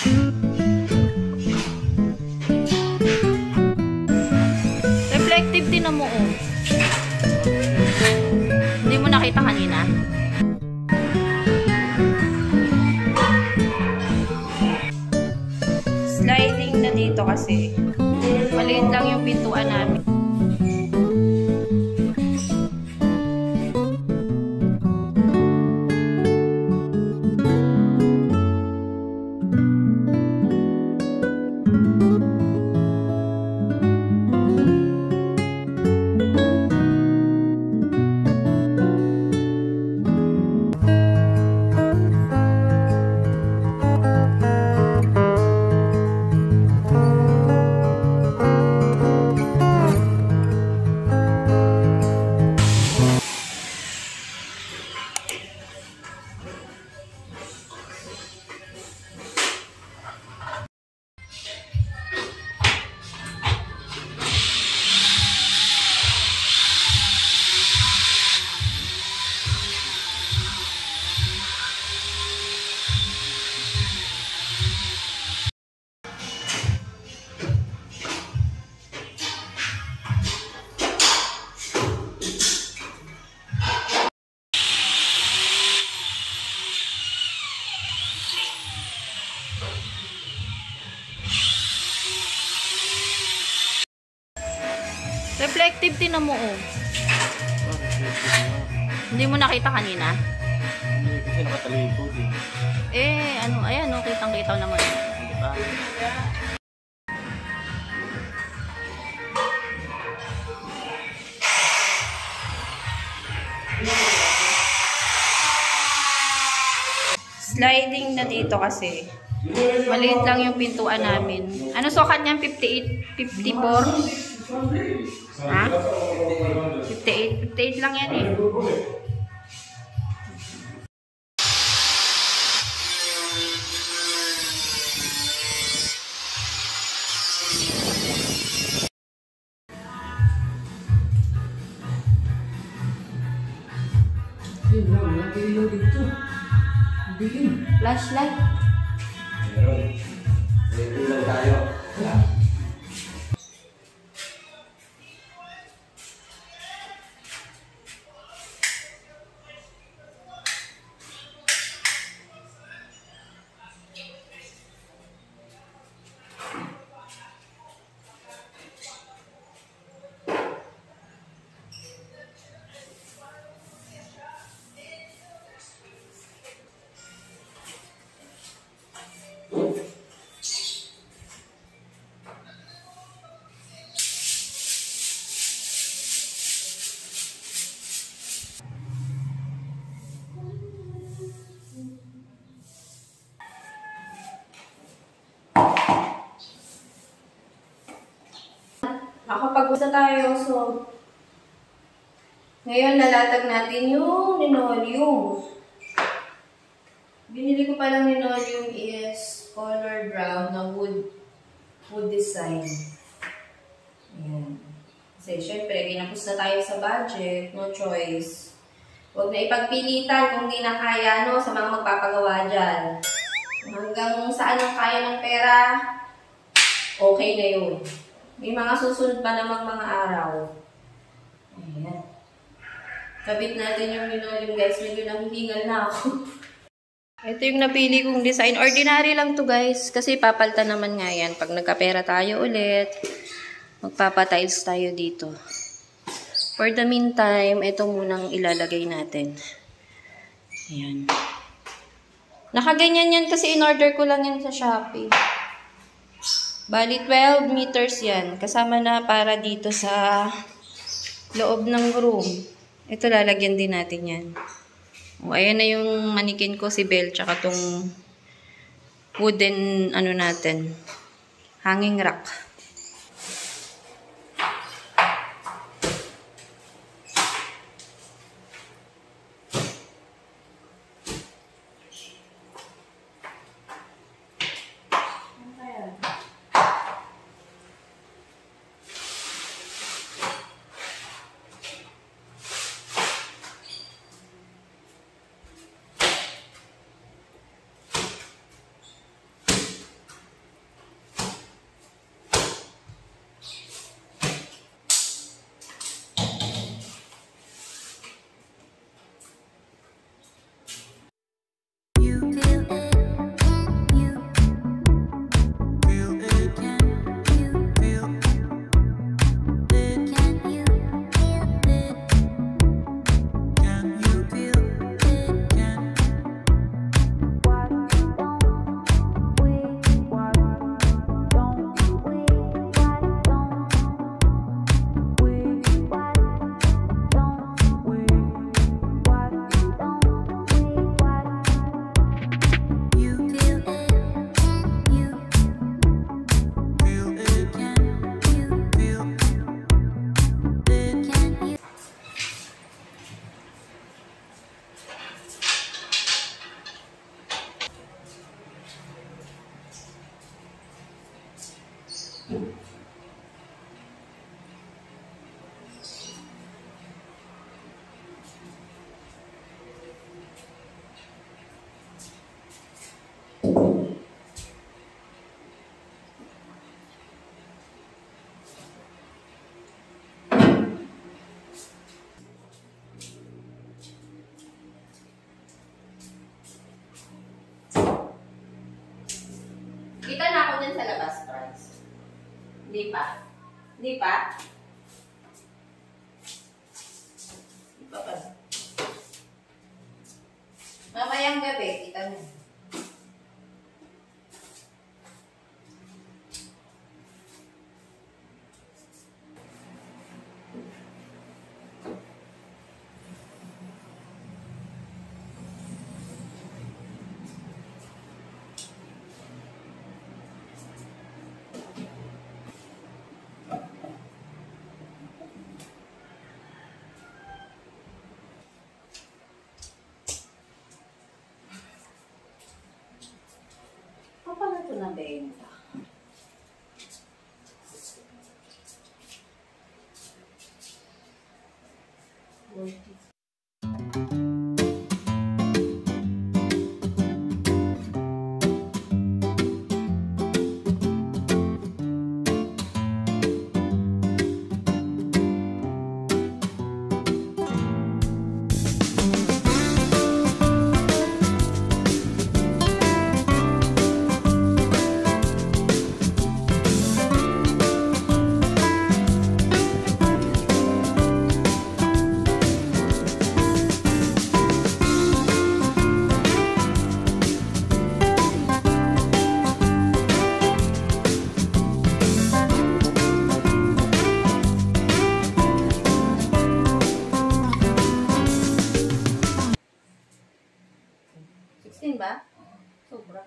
Reflective din mo, oh. Hindi mo nakita kanina? Sliding na dito kasi. Maliit lang yung pintuan namin. Reflective din mo, oh. Hindi mo nakita kanina? Hindi, kasi nakatalikod eh. Eh, ano, ayan, oh, kitang-kita naman. Diba? Sliding na dito kasi. Maliit lang yung pintuan namin. Ano sukat niyan? 58? 54? Ha? 58? 58 lang yan eh. Yun lang, nag-ilaw dito. Dilim. Flashlight. Meron. May ilaw tayo. Nakapag-usa tayo, so ngayon lalatag natin yung linoleum. Binili ko palang linoleum is color brown na wood design. Ayan. Kasi syempre, ginapos na tayo sa budget, no choice. Huwag na ipagpilitan kung di na kaya, no, sa mga magpapagawa dyan. Hanggang saan ang kaya ng pera, okay na yun. May mga susunod pa namang mga araw. Ayan. Kabit natin yung linoleum, guys. Medyo nanghihingal na ako. Ito yung napili kong design. Ordinary lang to, guys. Kasi papalitan naman nga yan. Pag nagkapera tayo ulit, magpapatiles tayo dito. For the meantime, ito munang ilalagay natin. Ayan. Nakaganyan yan kasi in-order ko lang yan sa Shopee. Bali, 12 meters yan. Kasama na para dito sa loob ng room. Ito, lalagyan din natin yan. O, ayan na yung manikin ko, si Belle, tsaka tong wooden, ano natin, hanging rack. Kita na ako dyan sa labas, Franz. Hindi pa? Hindi pa? Hindi pa pa. Mamayang gabi, kita mo. Paano ito nabenta? Ba? Sobra.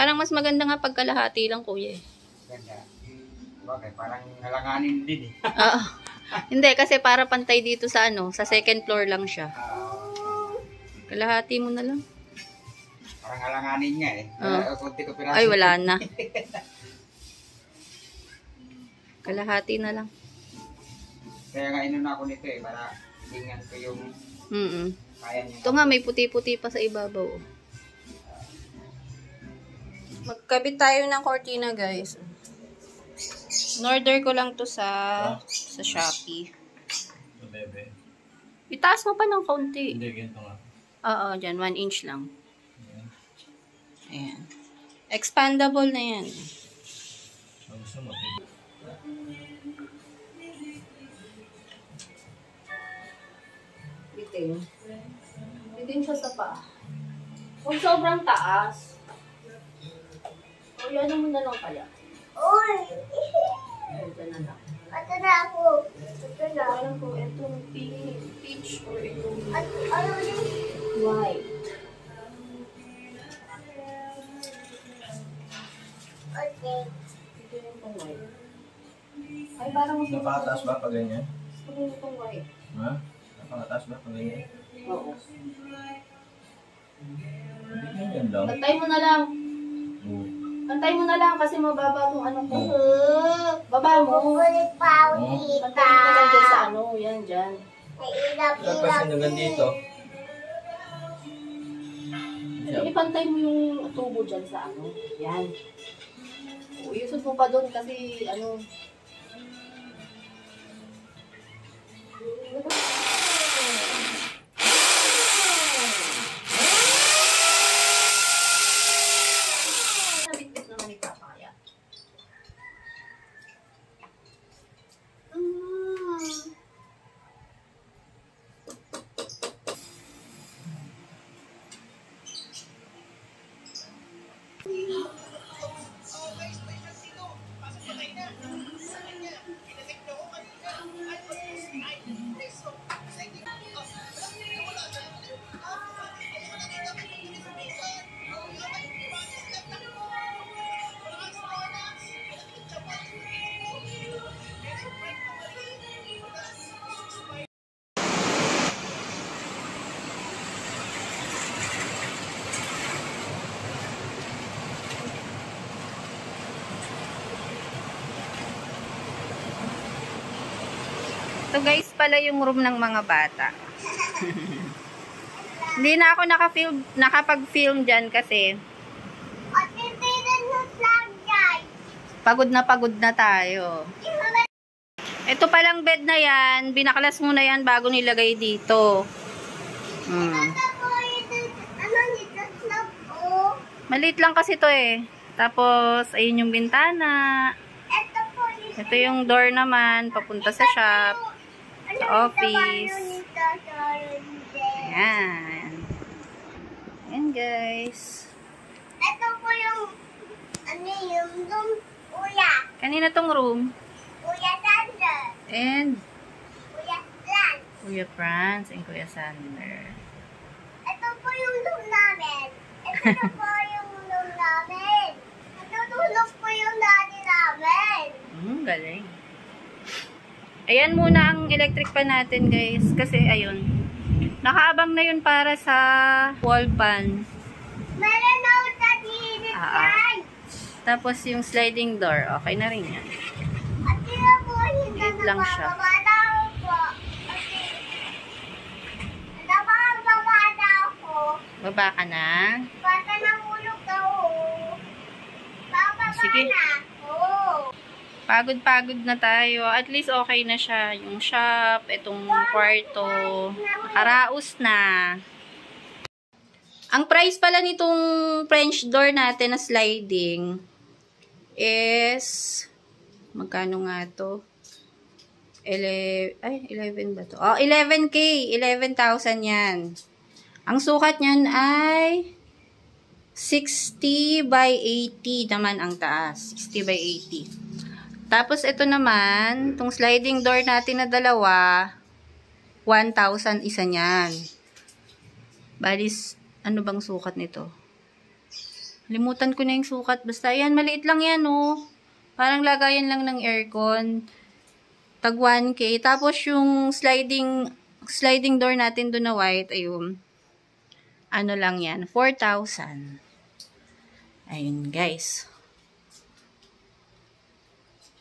Parang mas maganda nga pagkalahati lang, kuya. Ganda. Bakit? Parang halanganin din eh. Oo. Hindi, kasi para pantay dito sa ano, sa second floor lang siya. Kalahati mo na lang. Parang alanganin nga eh. Kunti ko piraso. Ay, wala na. Kalahati na lang. Kaya nga inuna ako nito eh, para tingnan ko yung kaya niya. Ito nga, may puti-puti pa sa ibabaw. Magkabit tayo ng cortina, guys. In-order ko lang to sa Shopee. Bebe. Itaas mo pa ng kaunti. Hindi, ganito nga. Oo, dyan. 1 inch lang. Ayan. Expandable na yan. Gusto mo, Bitin. Bitin siya sa paa. Kung sobrang taas. O, yan mo na lang kaya. Uy! Ito na lang. Ito na ako. Ito na. Alam ko, itong peach or itong Ano din? white. Okay. Ito yung itong white. Ay, parang mas napakataas ba pag ganyan? Gusto ko yung itong white. Ha? Napakataas ba pag ganyan? Oo. Hindi ganyan lang. Pantay mo na lang. Oo. Pantay mo na lang kasi mababa itong ano ko. Baba mo. Kukulit pa ako Pantay mo na lang dyan sa dito. ano. Yan, dyan. Tapos Nailap-ilap hanggang dito. Ipantay mo yung tubo dyan sa ano. Yan. Iusot mo pa doon kasi ano. Nabitbit naman ni Papa kaya. Ito guys pala yung room ng mga bata. Hindi na ako nakapag-film dyan kasi At titinan mo lang dyan. pagod na tayo. Ito palang bed na yan, binaklas mo na yan bago nilagay dito. Ito po ito. Ano nito? Snap po. Maliit lang kasi to eh. Tapos, ayun yung bintana. Ito po ito. Ito yung door naman, papunta sa shop. Sa office. Ayan. Ayan guys. Ito po yung ano yung room kuya. Kanina tong room. Kuya Sander. And Kuya Lan. Kuya Franz and Kuya Sander. Ito po yung room namin. Ito na po yung room namin. Natutulog po yung daddy namin. Galing. Ayan muna ang electric pan natin guys. Kasi ayun. Nakaabang na yun para sa wall pan. Meron na ako tatinit yan. Tapos yung sliding door. Okay na rin yan. At sila po hindi Liit lang siya. nababata ako po. Nababata ako. Baba ka na. Bata nahulog ako. Bababa Sige. na ako. Pagod na tayo. At least okay na siya. Yung shop, itong kwarto. Nakaraos na. Ang price pala nitong French door natin na sliding is magkano nga to? 11 ba to? Oh, 11K. 11,000 yan. Ang sukat niyan ay 60 by 80 naman ang taas. 60 by 80. Tapos, ito naman, itong sliding door natin na dalawa, 1,000 isa niyan. Balis, ano bang sukat nito? Limutan ko na yung sukat. Basta, yan, maliit lang yan, oh. Parang lagayan lang ng aircon. Tag 1K. Tapos, yung sliding door natin doon na white, ayun. ano lang yan, 4,000. Ayun, guys.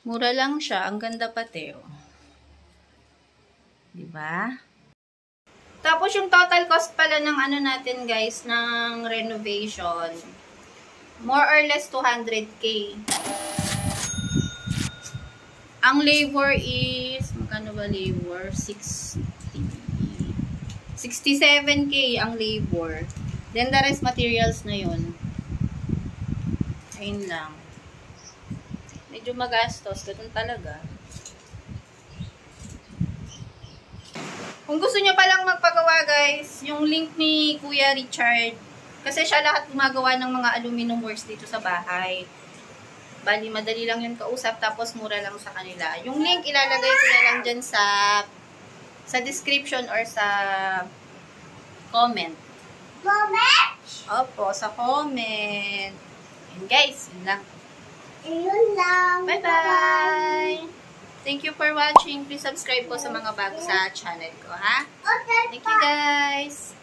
Mura lang siya. Ang ganda pati, oh. Diba? Tapos, yung total cost pala ng ano natin, guys, ng renovation, more or less 200K. Ang labor is, magkano ba labor? 67K ang labor. Then, the rest materials na yun. Ayun lang. Medyo magastos. Ganun talaga. Kung gusto nyo palang magpagawa, guys, yung link ni Kuya Richard, kasi siya lahat gumagawa ng mga aluminum works dito sa bahay. Bali, madali lang yun kausap, tapos mura lang sa kanila. Yung link, ilalagay ko na lang dyan sa description or sa comment. Comment? Opo, sa comment. And guys, yun lang. Ayun lang. Bye-bye! Thank you for watching. Please subscribe po sa mga bago sa channel ko, ha? Okay, Thank you, guys!